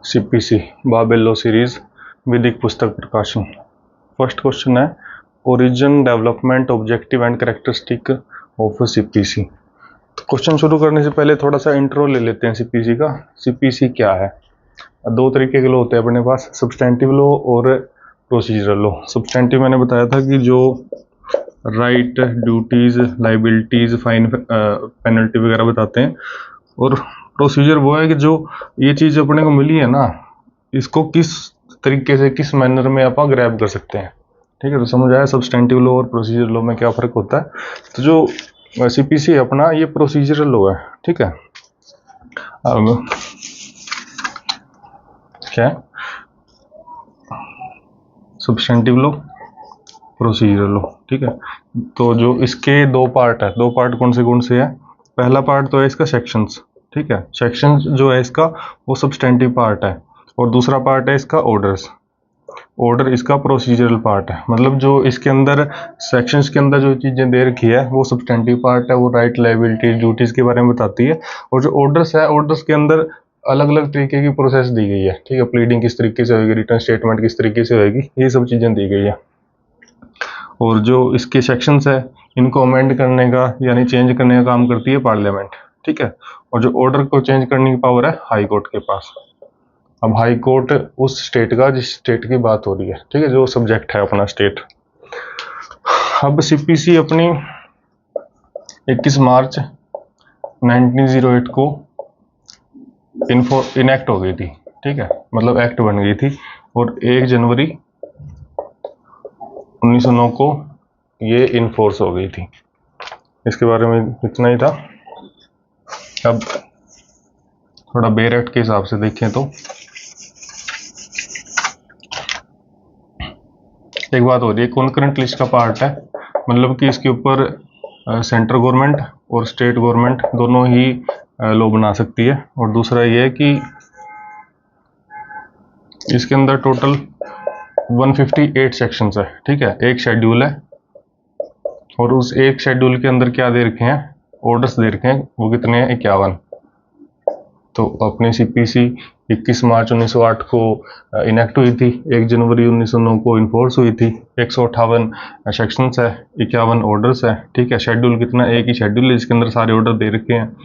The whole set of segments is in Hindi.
सीपीसी बाबेल लॉ सीरीज विधिक पुस्तक प्रकाशन। फर्स्ट क्वेश्चन है origin development objective and characteristic of CPC. तो क्वेश्चन शुरू करने से पहले थोड़ा सा इंट्रो ले लेते हैं सीपीसी का। सीपीसी क्या है? दो तरीके के लॉ होते हैं अपने पास, सब्सटेंटिव लॉ और प्रोसीजरल लॉ। सब्सटेंटिव मैंने बताया था कि जो right, duties, liabilities, fine, penalty वगैरह बताते हैं, और प्रोसीजर वो है कि जो ये चीज़ अपने को मिली है ना, इसको किस तरीके से, किस मैनर में आप ग्रैब कर सकते हैं। ठीक है, तो समझ आया सब्सटेंटिव लॉ और प्रोसीजर लॉ में क्या फ़र्क होता है। तो जो सीपीसी अपना ये प्रोसीजरल लॉ है। ठीक है, अब क्या है सब्सटेंटिव लॉ, प्रोसीजरल लॉ। ठीक है, तो जो इसके दो पार्ट है, दो पार्ट कौन से है? पहला पार्ट तो है इसका सेक्शंस। ठीक है, सेक्शंस जो है इसका वो सब्सटेंटिव पार्ट है, और दूसरा पार्ट है इसका ऑर्डर्स। ऑर्डर इसका प्रोसीजरल पार्ट है। मतलब जो इसके अंदर सेक्शंस के अंदर जो चीज़ें दे रखी है वो सब्सटेंटिव पार्ट है, वो राइट, लायबिलिटी, ड्यूटीज़ के बारे में बताती है। और जो ऑर्डर्स है, ऑर्डर्स के अंदर अलग अलग तरीके की प्रोसेस दी गई है। ठीक है, प्लीडिंग किस तरीके से होगी, रिटर्न स्टेटमेंट किस तरीके से होगी, ये सब चीज़ें दी गई है। और जो इसके सेक्शंस है, इनको अमेंड करने का यानी चेंज करने का काम करती है पार्लियामेंट। ठीक है, और जो ऑर्डर को चेंज करने की पावर है हाई कोर्ट के पास। अब हाई कोर्ट उस स्टेट का जिस स्टेट की बात हो रही है। ठीक है, जो सब्जेक्ट है अपना स्टेट। अब सीपीसी अपनी 21 मार्च 1908 को इनेक्ट हो गई थी। ठीक है, मतलब एक्ट बन गई थी, और 1 जनवरी 1909 को ये इनफोर्स हो गई थी। इसके बारे में इतना ही था। अब थोड़ा बेयर एक्ट के हिसाब से देखें तो एक बात हो रही है, कॉन्करेंट लिस्ट का पार्ट है, मतलब कि इसके ऊपर सेंट्रल गवर्नमेंट और स्टेट गवर्नमेंट दोनों ही लॉ बना सकती है। और दूसरा ये है कि इसके अंदर टोटल 158 सेक्शंस है। ठीक है, एक शेड्यूल है, और उस एक शेड्यूल के अंदर क्या दे रखे हैं, ऑर्डर्स दे रखे हैं, वो कितने हैं? 51। तो अपनी सीपीसी 21 मार्च 1908 को इनेक्ट हुई थी, 1 जनवरी 1909 को इन्फोर्स हुई थी। 158 सेक्शंस है, 51 ऑर्डर्स है। ठीक है, शेड्यूल कितना? एक ही शेड्यूल है जिसके अंदर सारे ऑर्डर दे रखे हैं।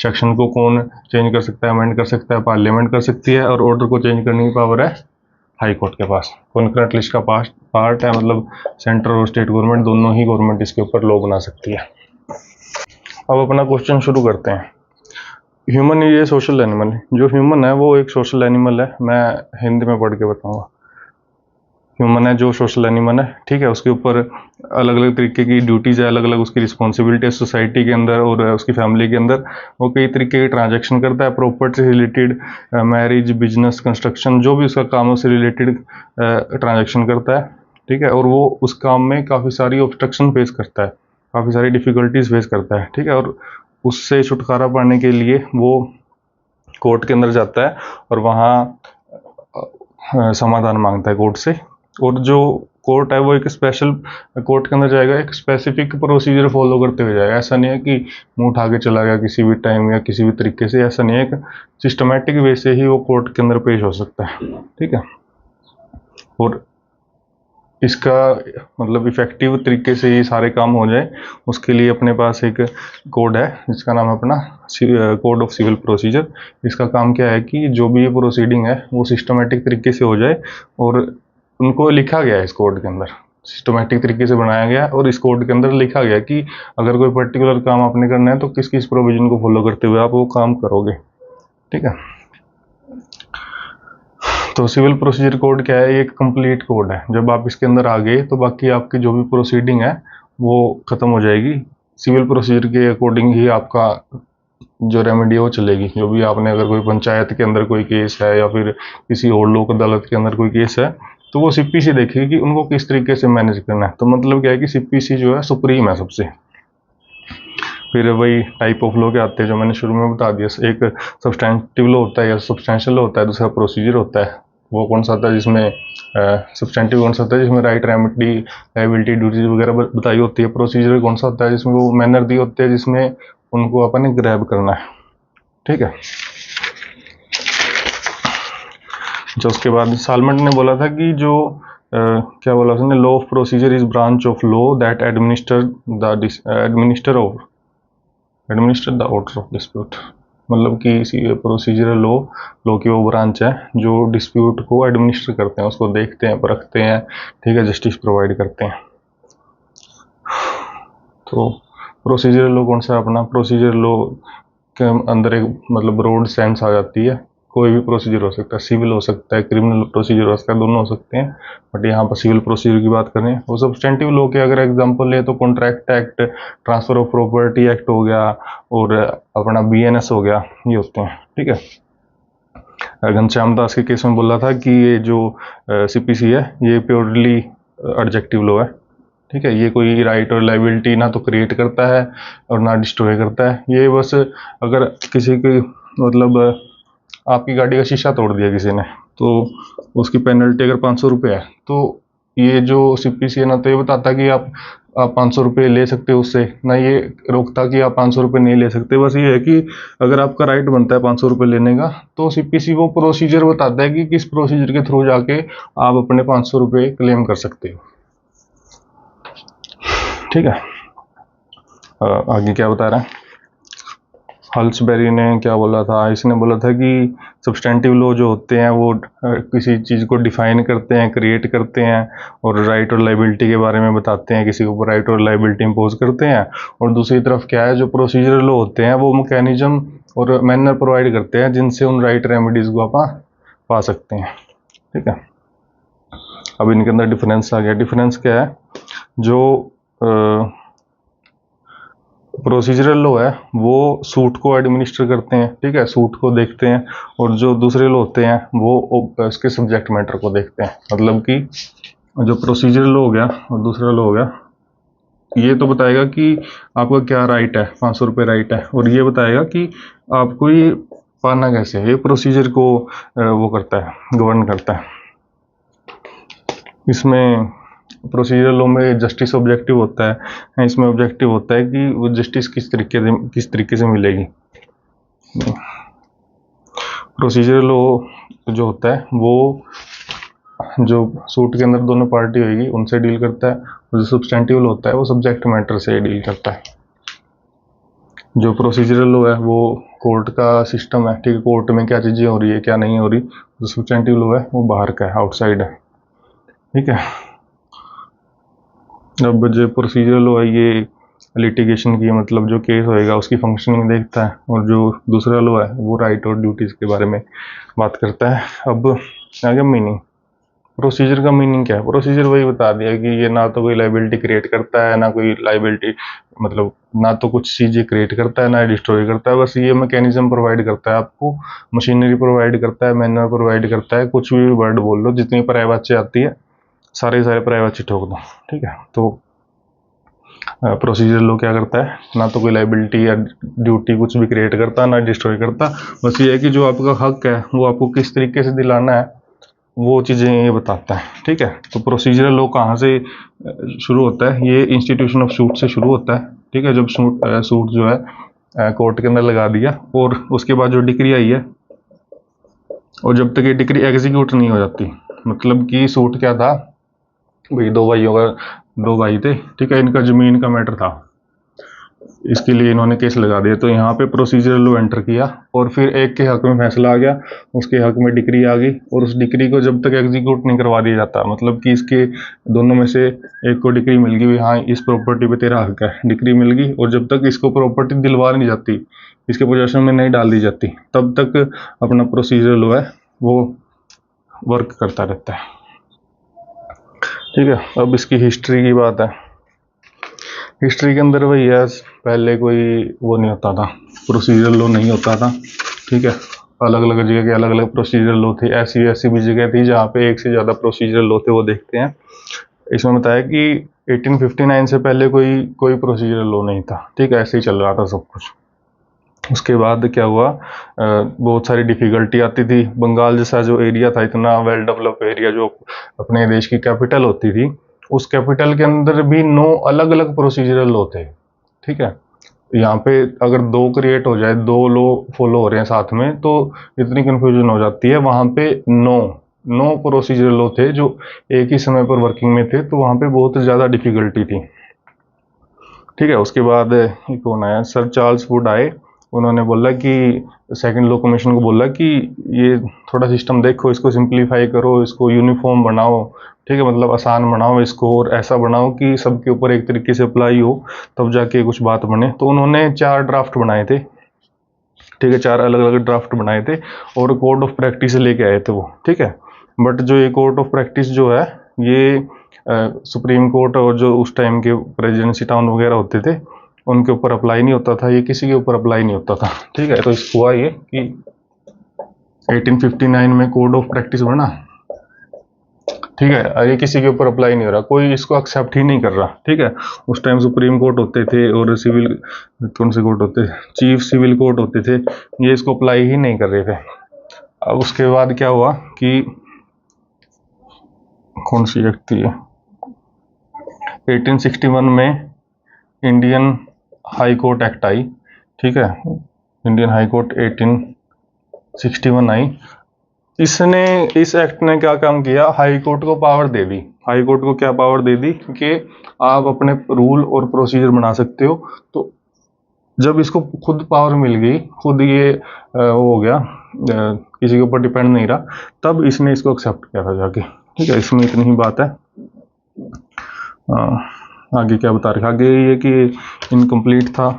सेक्शन को कौन चेंज कर सकता है, अमेंड कर सकता है? पार्लियामेंट कर सकती है। और ऑर्डर को चेंज करने की पावर है हाई कोर्ट के पास। कॉन्करेंट लिस्ट का पार्ट है, मतलब सेंट्रल और स्टेट गवर्नमेंट दोनों ही गवर्नमेंट इसके ऊपर लॉ बना सकती है। अब अपना क्वेश्चन शुरू करते हैं। ह्यूमन ये सोशल एनिमल है। जो ह्यूमन है वो एक सोशल एनिमल है। मैं हिंदी में पढ़ के बताऊंगा। ह्यूमन है जो सोशल एनिमल है। ठीक है, उसके ऊपर अलग अलग तरीके की ड्यूटीज़ है, अलग अलग उसकी रिस्पॉन्सिबिलिटी है सोसाइटी के अंदर और उसकी फैमिली के अंदर। वो कई तरीके के ट्रांजैक्शन करता है, प्रॉपर्टी से रिलेटेड, मैरिज, बिजनेस, कंस्ट्रक्शन, जो भी उसका काम है उससे रिलेटेड ट्रांजैक्शन करता है। ठीक है, और वो उस काम में काफ़ी सारी ऑब्स्ट्रक्शन फेस करता है, काफ़ी सारी डिफ़िकल्टीज फेस करता है। ठीक है, और उससे छुटकारा पाने के लिए वो कोर्ट के अंदर जाता है और वहाँ समाधान मांगता है कोर्ट से। और जो कोर्ट है वो एक स्पेशल कोर्ट के अंदर जाएगा, एक स्पेसिफिक प्रोसीजर फॉलो करते हुए जाएगा। ऐसा नहीं है कि मुंह उठा के चला गया किसी भी टाइम या किसी भी तरीके से, ऐसा नहीं है। एक सिस्टमेटिक वे से ही वो कोर्ट के अंदर पेश हो सकता है। ठीक है, और इसका मतलब इफेक्टिव तरीके से ये सारे काम हो जाए, उसके लिए अपने पास एक कोड है जिसका नाम है अपना कोड ऑफ सिविल प्रोसीजर। इसका काम क्या है कि जो भी ये प्रोसीडिंग है वो सिस्टमेटिक तरीके से हो जाए, और उनको लिखा गया है इस कोड के अंदर, सिस्टमेटिक तरीके से बनाया गया। और इस कोड के अंदर लिखा गया कि अगर कोई पर्टिकुलर काम आपने करना है तो किस किस प्रोविजन को फॉलो करते हुए आप वो काम करोगे। ठीक है, तो सिविल प्रोसीजर कोड क्या है? ये एक कंप्लीट कोड है। जब आप इसके अंदर आ गए तो बाकी आपकी जो भी प्रोसीडिंग है वो ख़त्म हो जाएगी। सिविल प्रोसीजर के अकॉर्डिंग ही आपका जो रेमेडी है वो चलेगी। जो भी आपने, अगर कोई पंचायत के अंदर कोई केस है या फिर किसी और लोक अदालत के अंदर कोई केस है, तो वो सीपीसी देखेगी कि उनको किस तरीके से मैनेज करना है। तो मतलब क्या है कि सीपीसी जो है सुप्रीम है सबसे। फिर वही टाइप ऑफ लॉ के आते हैं जो मैंने शुरू में बता दिया। एक सब्सटेंटिव लॉ होता है या सब्सटेंशियल लॉ होता है, दूसरा प्रोसीजर होता है। वो कौन सा होता है जिसमें सब्सटेंटिव कौन सा होता है जिसमें राइट, रेमेडी, लायबिलिटी, ड्यूटीज वगैरह बताई होती है। प्रोसीजर कौन सा होता है जिसमें वो मैनर दी होते हैं जिसमें उनको अपन ग्रैब करना है। ठीक है, जो उसके बाद सालमन ने बोला था कि जो क्या बोला उसने, law of procedure is branch of law that administer the order of dispute. मतलब कि प्रोसीजरल लॉ की वो ब्रांच है जो डिस्प्यूट को एडमिनिस्टर करते हैं, उसको देखते हैं, परखते हैं, ठीक है, जस्टिस प्रोवाइड करते हैं। तो प्रोसीजरल लॉ कौन सा अपना, प्रोसीजरल लॉ के अंदर एक मतलब ब्रॉड सेंस आ जाती है, कोई भी प्रोसीजर हो सकता है, सिविल हो सकता है, क्रिमिनल प्रोसीजर हो सकता है, दोनों हो सकते हैं, बट यहाँ पर सिविल प्रोसीजर की बात करें। वो सब्सटेंटिव लॉ के अगर एग्जांपल ले तो contract act, transfer of property act हो गया, और अपना BNS हो गया, ये होते हैं, ठीक है। घनश्याम दास के केस में बोला था कि ये जो CPC है ये प्योरली एडजेक्टिव लॉ है, ठीक है, ये कोई राइट और लाइबिलिटी ना तो क्रिएट करता है और ना डिस्ट्रॉय करता है। ये बस अगर किसी की मतलब आपकी गाड़ी का शीशा तोड़ दिया किसी ने तो उसकी पेनल्टी अगर 500 रुपये है, तो ये जो CPC है ना तो ये बताता कि आप 500 रुपये ले सकते हो उससे, ना ये रोकता कि आप 500 रुपये नहीं ले सकते। बस ये है कि अगर आपका राइट बनता है 500 रुपये लेने का, तो CPC वो प्रोसीजर बताता है कि किस प्रोसीजर के थ्रू जाके आप अपने 500 रुपये क्लेम कर सकते हो, ठीक है। आगे क्या बता रहा है, हल्सबेरी ने क्या बोला था, इसने बोला था कि सब्सटेंटिव लॉ जो होते हैं वो किसी चीज़ को डिफाइन करते हैं, क्रिएट करते हैं, और राइट और लाइबिलिटी के बारे में बताते हैं, किसी के ऊपर राइट और लाइबिलिटी इम्पोज करते हैं। और दूसरी तरफ क्या है, जो प्रोसीजरल लॉ होते हैं वो मैकेनिज्म और मैनर प्रोवाइड करते हैं जिनसे उन राइट रेमेडीज़ को आप पा सकते हैं, ठीक है। अब इनके अंदर डिफरेंस आ गया। डिफरेंस क्या है, जो प्रोसीजरल लॉ है वो सूट को एडमिनिस्टर करते हैं, ठीक है, सूट को देखते हैं, और जो दूसरे लॉ होते हैं वो उसके सब्जेक्ट मैटर को देखते हैं। मतलब कि जो प्रोसीजरल लॉ हो गया और दूसरा लॉ हो गया, ये तो बताएगा कि आपका क्या राइट है, 500 रुपये राइट है, और ये बताएगा कि आपको ये पाना कैसे है। ये प्रोसीजर को वो करता है, गवर्न करता है। इसमें प्रोसीजरल लॉ में जस्टिस ऑब्जेक्टिव होता है, इसमें ऑब्जेक्टिव होता है कि वो जस्टिस किस तरीके से मिलेगी। प्रोसीजरल लॉ जो होता है वो जो सूट के अंदर दोनों पार्टी होगी उनसे डील करता है, और जो सब्सटेंटिव लॉ होता है वो सब्जेक्ट मैटर से डील करता है। जो प्रोसीजरल लॉ है वो कोर्ट का सिस्टम है, ठीक है, कोर्ट में क्या चीज़ें हो रही है क्या नहीं हो रही। जो सब्सटेंटिव लॉ है वो बाहर का है, आउटसाइड है, ठीक है। अब जो प्रोसीजरल लॉ है ये लिटिगेशन की, मतलब जो केस होएगा उसकी फंक्शनिंग देखता है, और जो दूसरा लॉ है वो राइट और ड्यूटीज़ के बारे में बात करता है। अब आ गया मीनिंग। प्रोसीजर का मीनिंग क्या है, प्रोसीजर वही बता दिया कि ये ना तो कोई लाइबिलिटी क्रिएट करता है, ना कोई लाइबिलिटी मतलब ना तो कुछ चीज़ें क्रिएट करता है ना डिस्ट्रॉय करता है। बस ये मैकेनिज्म प्रोवाइड करता है आपको, मशीनरी प्रोवाइड करता है, मैनुअल प्रोवाइड करता है, कुछ भी वर्ड बोल लो, जितनी प्राइवेसी आती है सारे प्राइवेसी ठोक दो, ठीक है। तो प्रोसीजर लॉ क्या करता है, ना तो कोई लाइबिलिटी या ड्यूटी कुछ भी क्रिएट करता, ना डिस्ट्रॉय करता। बस ये है कि जो आपका हक है वो आपको किस तरीके से दिलाना है वो चीज़ें ये बताता है, ठीक है। तो प्रोसीजरल लॉ कहाँ से शुरू होता है, ये इंस्टीट्यूशन ऑफ सूट से शुरू होता है, ठीक है। जब सूट जो है कोर्ट के अंदर लगा दिया, और उसके बाद जो डिक्री आई है, और जब तक ये डिक्री एग्जीक्यूट नहीं हो जाती, मतलब कि सूट क्या था भाई, दो भाई थे, ठीक है, इनका ज़मीन का मैटर था, इसके लिए इन्होंने केस लगा दिया। तो यहाँ पे प्रोसीजरल लॉ एंटर किया, और फिर एक के हक में फैसला आ गया, उसके हक में डिक्री आ गई, और उस डिक्री को जब तक एग्जीक्यूट नहीं करवा दिया जाता, मतलब कि इसके दोनों में से एक को डिक्री मिल गई, हाँ इस प्रॉपर्टी पे तेरा हक है, डिक्री मिल गई, और जब तक इसको प्रॉपर्टी दिलवा नहीं जाती, इसके पोजेशन में नहीं डाल दी जाती, तब तक अपना प्रोसीजरल लॉ है वो वर्क करता रहता है, ठीक है। अब इसकी हिस्ट्री की बात है। हिस्ट्री के अंदर वही है, पहले कोई वो नहीं होता था, प्रोसीजरल लॉ नहीं होता था, ठीक है। अलग अलग जगह के अलग अलग प्रोसीजरल लॉ थे, ऐसी भी जगह थी जहाँ पे एक से ज़्यादा प्रोसीजरल लॉ थे, वो देखते हैं। इसमें बताया कि 1859 से पहले कोई प्रोसीजरल लॉ नहीं था, ठीक है, ऐसे ही चल रहा था सब कुछ। उसके बाद क्या हुआ, बहुत सारी डिफ़िकल्टी आती थी। बंगाल जैसा जो एरिया था, इतना वेल डेवलप एरिया, जो अपने देश की कैपिटल होती थी, उस कैपिटल के अंदर भी 9 अलग अलग प्रोसीजरल लॉ थे, ठीक है। यहाँ पे अगर 2 क्रिएट हो जाए, 2 लॉ फॉलो हो रहे हैं साथ में, तो इतनी कन्फ्यूजन हो जाती है। वहाँ पे 9 9 प्रोसीजर लॉ थे जो एक ही समय पर वर्किंग में थे, तो वहाँ पे बहुत ज़्यादा डिफ़िकल्टी थी। ठीक है, उसके बाद ये कौन आया, सर चार्ल्स वुड आए। उन्होंने बोला कि सेकंड लॉ कमीशन को बोला कि ये थोड़ा सिस्टम देखो, इसको सिंप्लीफाई करो, इसको यूनिफॉर्म बनाओ, ठीक है, मतलब आसान बनाओ इसको, और ऐसा बनाओ कि सबके ऊपर एक तरीके से अप्लाई हो, तब जाके कुछ बात बने। तो उन्होंने 4 ड्राफ्ट बनाए थे, ठीक है, 4 अलग अलग ड्राफ्ट बनाए थे और कोड ऑफ प्रैक्टिस लेके आए थे वो, ठीक है। बट जो ये कोड ऑफ प्रैक्टिस जो है, ये सुप्रीम कोर्ट और जो उस टाइम के प्रेसिडेंसी टाउन वगैरह होते थे उनके ऊपर अप्लाई नहीं होता था, ये किसी के ऊपर अप्लाई नहीं होता था, ठीक है। तो इसको हुआ ये कि 1859 में कोड ऑफ प्रैक्टिस बना, ठीक है, ये किसी के ऊपर अप्लाई नहीं हो रहा, कोई इसको एक्सेप्ट ही नहीं कर रहा, ठीक है। उस टाइम सुप्रीम कोर्ट होते थे और सिविल, कौन से कोर्ट होते थे, चीफ सिविल कोर्ट होते थे, ये इसको अप्लाई ही नहीं कर रहे थे। अब उसके बाद क्या हुआ कि कौन सी एक्ट थी, 1861 में इंडियन हाई कोर्ट एक्ट आई, ठीक है, इंडियन हाई कोर्ट 1861 आई। इसने, इस एक्ट ने क्या काम किया, हाई कोर्ट को पावर दे दी। हाई कोर्ट को क्या पावर दे दी कि आप अपने रूल और प्रोसीजर बना सकते हो। तो जब इसको खुद पावर मिल गई, खुद ये हो गया, किसी के ऊपर डिपेंड नहीं रहा, तब इसने इसको एक्सेप्ट किया था जाके, ठीक है। इसमें इतनी ही बात है। आगे क्या बता रखा, आगे ये कि इनकम्प्लीट था,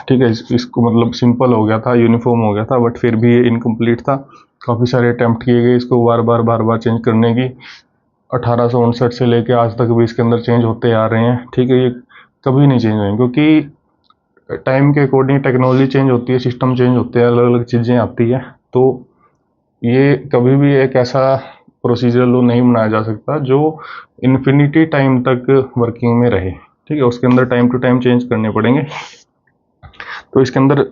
ठीक है, इसको मतलब सिंपल हो गया था, यूनिफॉर्म हो गया था, बट फिर भी ये इनकम्प्लीट था। काफ़ी सारे अटैम्प्ट किए गए इसको बार बार चेंज करने की, 1859 से लेके आज तक भी इसके अंदर चेंज होते आ रहे हैं, ठीक है। ये कभी नहीं चेंज होंगे क्योंकि टाइम के अकॉर्डिंग टेक्नोलॉजी चेंज होती है, सिस्टम चेंज होते हैं, अलग अलग चीज़ें आती हैं। तो ये कभी भी एक ऐसा प्रोसीजर लॉ नहीं बनाया जा सकता जो इन्फिनिटी टाइम तक वर्किंग में रहे, ठीक है। उसके अंदर टाइम टू टाइम चेंज करने पड़ेंगे। तो इसके अंदर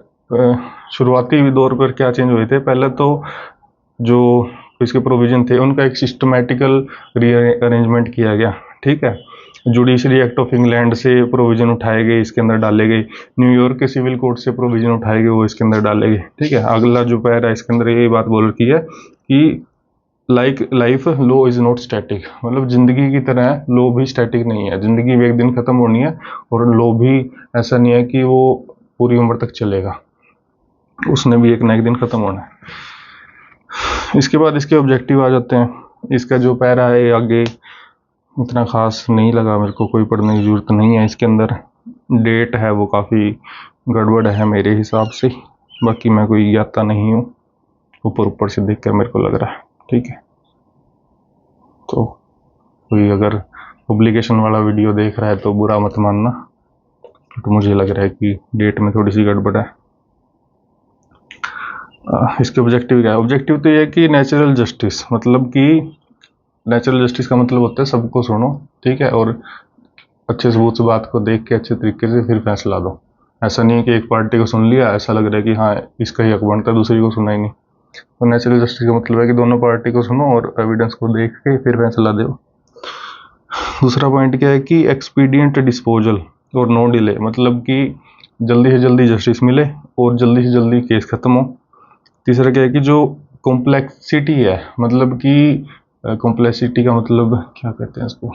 शुरुआती दौर पर क्या चेंज हुए थे, पहले तो जो इसके प्रोविज़न थे उनका एक सिस्टमैटिकल रीअरेंजमेंट किया गया, ठीक है। जुडिशरी एक्ट ऑफ इंग्लैंड से प्रोविज़न उठाए गए, इसके अंदर डाले गए। न्यूयॉर्क के सिविल कोड से प्रोविज़न उठाए गए, वो इसके अंदर डाले गए, ठीक है। अगला जो पैरा है इसके अंदर यही बात बोल रखी है कि like life law is not static, मतलब ज़िंदगी की तरह लॉ भी स्टैटिक नहीं है, ज़िंदगी भी एक दिन ख़त्म होनी है, और लॉ भी ऐसा नहीं है कि वो पूरी उम्र तक चलेगा, उसने भी एक ना एक दिन ख़त्म होना है। इसके बाद इसके ऑब्जेक्टिव आ जाते हैं। इसका जो पैरा है आगे उतना ख़ास नहीं लगा मेरे को, कोई पढ़ने की ज़रूरत नहीं है। इसके अंदर डेट है वो काफ़ी गड़बड़ है मेरे हिसाब से, बाकी मैं कोई ज्ञाता नहीं हूँ, ऊपर ऊपर से देख कर मेरे को लग रहा है, ठीक है। तो कोई अगर पब्लिकेशन वाला वीडियो देख रहा है तो बुरा मत मानना, तो मुझे लग रहा है कि डेट में थोड़ी सी गड़बड़ है। इसके ऑब्जेक्टिव क्या है, ऑब्जेक्टिव तो ये है कि नेचुरल जस्टिस, मतलब कि नेचुरल जस्टिस का मतलब होता है सबको सुनो, ठीक है, और अच्छे सबूत से बात को देख के अच्छे तरीके से फिर फैसला दो। ऐसा नहीं है कि एक पार्टी को सुन लिया, ऐसा लग रहा है कि हाँ इसका ही हक बनता है, दूसरी को सुना ही नहीं। तो नेचुरल जस्टिस का मतलब है कि दोनों पार्टी को सुनो और एविडेंस को देख के फिर फैसला दो। दूसरा पॉइंट क्या है कि एक्सपीडिएंट डिस्पोजल और नो डिले, मतलब कि जल्दी से जल्दी जस्टिस मिले और जल्दी से जल्दी केस ख़त्म हो। तीसरा क्या है कि जो कॉम्प्लेक्सिटी है, मतलब कि कॉम्प्लेक्सिटी का मतलब क्या कहते हैं इसको,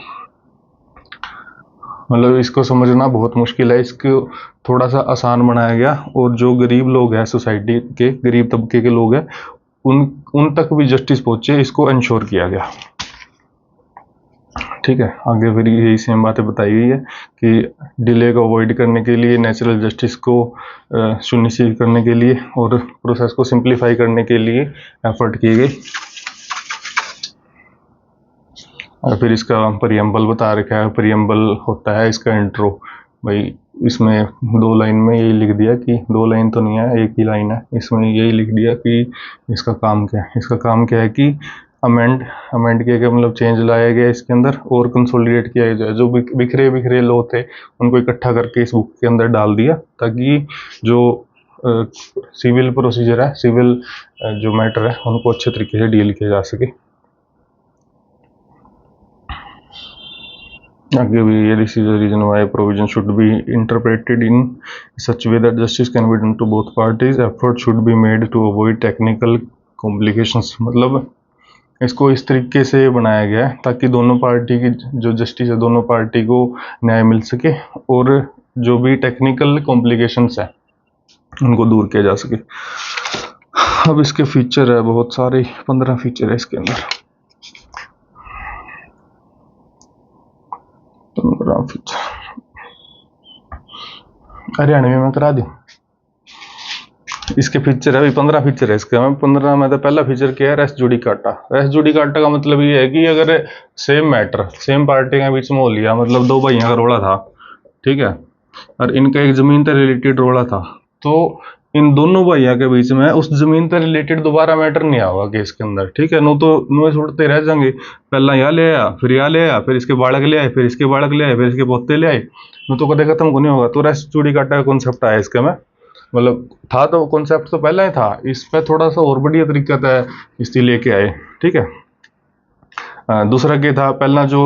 मतलब इसको समझना बहुत मुश्किल है, इसको थोड़ा सा आसान बनाया गया, और जो गरीब लोग हैं, सोसाइटी के गरीब तबके के लोग हैं, उन तक भी जस्टिस पहुँचे, इसको इंश्योर किया गया, ठीक है। आगे फिर यही सेम बातें बताई गई है कि डिले को अवॉइड करने के लिए, नेचुरल जस्टिस को सुनिश्चित करने के लिए और प्रोसेस को सिंप्लीफाई करने के लिए एफर्ट किए गए। और फिर इसका प्रीएम्बल बता रखा है। प्रीएम्बल होता है इसका इंट्रो, भाई इसमें 2 लाइन में यही लिख दिया कि 2 लाइन तो नहीं है, एक ही लाइन है, इसमें यही लिख दिया कि इसका काम क्या है। इसका काम क्या है कि अमेंड किया गया, मतलब चेंज लाया गया इसके अंदर, और कंसोलिडेट किया जाए। जो बिखरे लॉ थे उनको इकट्ठा करके इस बुक के अंदर डाल दिया, ताकि जो सिविल प्रोसीजर है, सिविल जो मैटर है, उनको अच्छे तरीके से डील किया जा सके। आगे भी ये this is the reason why provision should be interpreted in such way that justice can be done to both parties, effort should be made to avoid technical complications, मतलब इसको इस तरीके से बनाया गया है ताकि दोनों पार्टी की जो जस्टिस है, दोनों पार्टी को न्याय मिल सके और जो भी टेक्निकल कॉम्प्लिकेशंस है उनको दूर किया जा सके। अब इसके फीचर है बहुत सारे, 15 फीचर है इसके अंदर। 15 फीचर हरियाणा में मैं करा दूँ। इसके फीचर है, अभी 15 फीचर है इसके। 15 में तो पहला फीचर क्या है, रेस जुडिकाटा। रेस जुडिकाटा का मतलब ये है कि अगर सेम मैटर सेम पार्टी के बीच में हो लिया, मतलब दो भाइयों का रोड़ा था, ठीक है, और इनका एक जमीन से रिलेटेड रोड़ा था, तो इन दोनों भाइयों के बीच में उस जमीन से रिलेटेड दोबारा मैटर नहीं आएगा केस के अंदर, ठीक है। नो तो नुए छुड़ते रह जाएंगे, पहला यहाँ ले आया, फिर यहाँ ले आया, फिर इसके बालक ले आए, फिर इसके बालक ले आए, फिर इसके पोते ले आए, नो तो कदे खत्म को नहीं होगा। तो रेस जुडिकाटा का कॉन्सेप्ट आया इसके में, मतलब था तो कॉन्सेप्ट तो पहला ही था, इस पे थोड़ा सा और बढ़िया तरीका था इसलिए लेके आए, ठीक है। दूसरा क्या था, पहला जो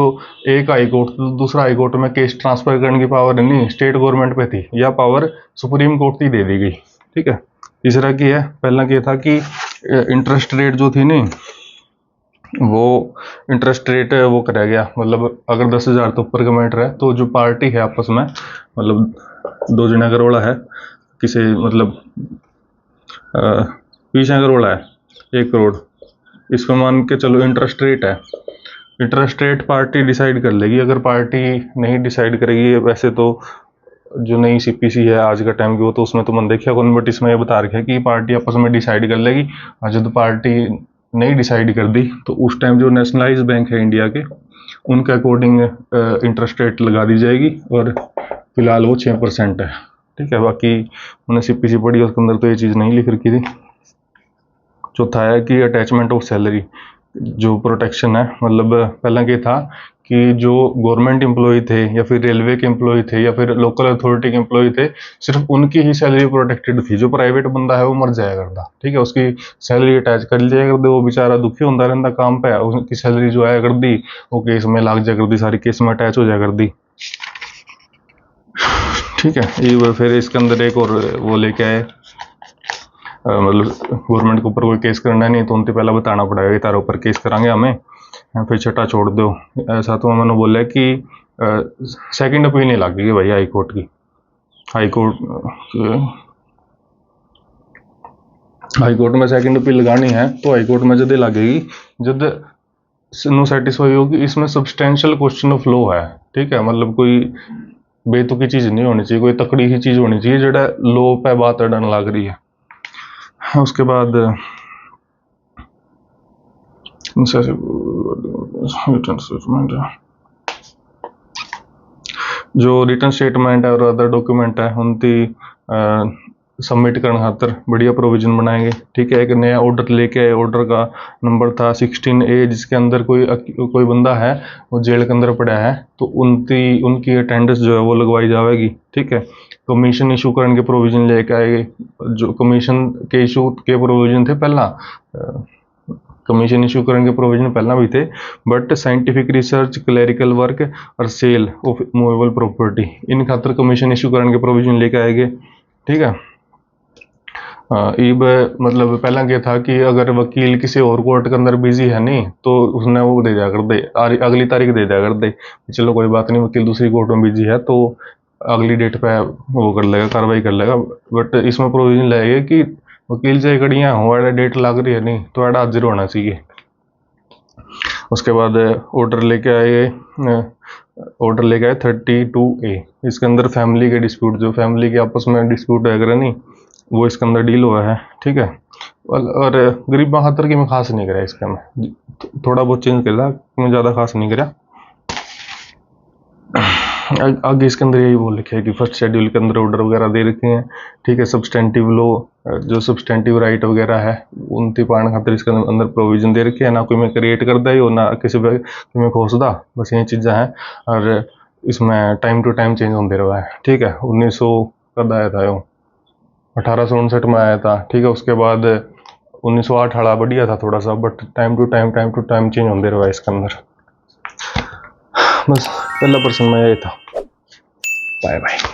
एक हाई कोर्ट दूसरा हाई कोर्ट में केस ट्रांसफर करने की पावर नहीं स्टेट गवर्नमेंट पे थी, यह पावर सुप्रीम कोर्ट ही दे दी गई, ठीक है। तीसरा क्या है, पहला क्या था कि इंटरेस्ट रेट जो थी नहीं, वो इंटरेस्ट रेट वो कराया गया, मतलब अगर 10,000 तो ऊपर का मैटर है तो जो पार्टी है आपस में, मतलब दो जना का रोड़ा है, किसी मतलब 20 करोड़ है, 1 करोड़, इस पर मान के चलो इंटरेस्ट रेट है, इंटरेस्ट रेट पार्टी डिसाइड कर लेगी। अगर पार्टी नहीं डिसाइड करेगी, वैसे तो जो नई सीपीसी है आज का टाइम की, वो तो उसमें तो मैंने देखा कौन, बट इसमें ये बता रखा है कि पार्टी आपस में डिसाइड कर लेगी, और जब पार्टी नहीं डिसाइड कर दी तो उस टाइम जो नेशनलाइज बैंक है इंडिया के, उनके अकॉर्डिंग इंटरेस्ट रेट लगा दी जाएगी, और फिलहाल वो 6% है, ठीक है। बाकी मैंने सीपीसी पढ़ी, उसके अंदर तो ये चीज़ नहीं लिख रखी थी। चौथा है कि अटैचमेंट ऑफ सैलरी, जो प्रोटेक्शन है, मतलब पहला क्या था कि जो गवर्नमेंट एम्प्लॉय थे या फिर रेलवे के एम्प्लॉय थे या फिर लोकल अथॉरिटी के एम्प्लॉय थे, सिर्फ उनकी ही सैलरी प्रोटेक्टेड थी। जो प्राइवेट बंदा है वो मर जाया करता, ठीक है, उसकी सैलरी अटैच कर लिया करते, वो बेचारा दुखी होता रहता काम पे, उसकी सैलरी जो आया कर दी वो केस में लाग जाया कर दी, सारी केस में अटैच हो जाया कर दी, ठीक है। ये फिर इसके अंदर एक और वो लेके आए, मतलब गवर्नमेंट के ऊपर कोई केस करना नहीं तो उनसे पहले बताना पड़ेगा कि तारे ऊपर केस करांगे हमें, फिर छठा छोड़ दो। ऐसा तो मैंने बोला कि सेकंड अपील नहीं लगेगी भाई हाई कोर्ट की, हाई कोर्ट में सेकंड अपील लगानी है तो हाई कोर्ट में जब लगेगी जब नो सेटिस्फाई होगी, इसमें सब्सटेंशियल क्वेश्चन ऑफ लॉ है, ठीक है, मतलब कोई बेतुकी चीज़ नहीं होनी चाहिए, कोई तकड़ी ही चीज़ होनी चाहिए जोड़ा लॉ पे बात अड़न लग रही है। उसके बाद जो रिटर्न स्टेटमेंट है और अदर डॉक्यूमेंट है उनकी सबमिट करने खातर बढ़िया प्रोविजन बनाएंगे, ठीक है। एक नया ऑर्डर लेके आए, ऑर्डर का नंबर था 16A, जिसके अंदर कोई बंदा है वो जेल के अंदर पड़ा है, तो उनकी अटेंडेंस जो है वो लगवाई जाएगी, ठीक है। कमीशन इशू करने के प्रोविजन लेके आएंगे, जो कमीशन के इशू के प्रोविजन थे पहला, कमीशन इशू करने के प्रोविजन पहला भी थे, but scientific research, clerical work और सेल ऑफ मूवेबल प्रॉपर्टी, इन खातर कमीशन इशू करने के प्रोविजन लेके आएंगे, ठीक है। मतलब पहला क्या था कि अगर वकील किसी और कोर्ट के अंदर बिजी है नहीं तो उसने वो दे दिया कर दे, अगली तारीख दे दिया कर दे, चलो कोई बात नहीं, वकील दूसरी कोर्ट में बिजी है तो अगली डेट पे वो कर लेगा, कार्रवाई कर लेगा। बट इसमें प्रोविजन लगेगा कि वकील से कड़ियाँ हो डेट लग रही है नहीं तो एडा हाजिर होना चाहिए। उसके बाद ऑर्डर लेके आए 32A, इसके अंदर फैमिली के डिस्प्यूट, जो फैमिली के आपस में डिस्प्यूट वगैरह नहीं, वो इसके अंदर डील हुआ है, ठीक है। और गरीब खातर की मैं खास नहीं करा इसका, मैं थोड़ा बहुत चेंज करा, मैं ज़्यादा खास नहीं करा। आगे इसके अंदर यही बोल रखे है कि फर्स्ट शेड्यूल के अंदर ऑर्डर वगैरह दे रखे हैं, ठीक है। सब्सटेंटिव लॉ, जो सब्सटेंटिव राइट वगैरह है उनकी पाने खातर इसके अंदर प्रोविजन दे रखे हैं, ना कोई मैं क्रिएट करता ही हो ना किसी में खोसदा, बस ये चीज़ें हैं। और इसमें टाइम टू टाइम चेंज होते रहा है, ठीक है। 1900 कब आया था, 1859 में आया था, ठीक है। उसके बाद 1908 वाला बढ़िया था थोड़ा सा, but time to time change होते रहा है इसके अंदर। बस पहला पर्सन में यही था। Bye bye.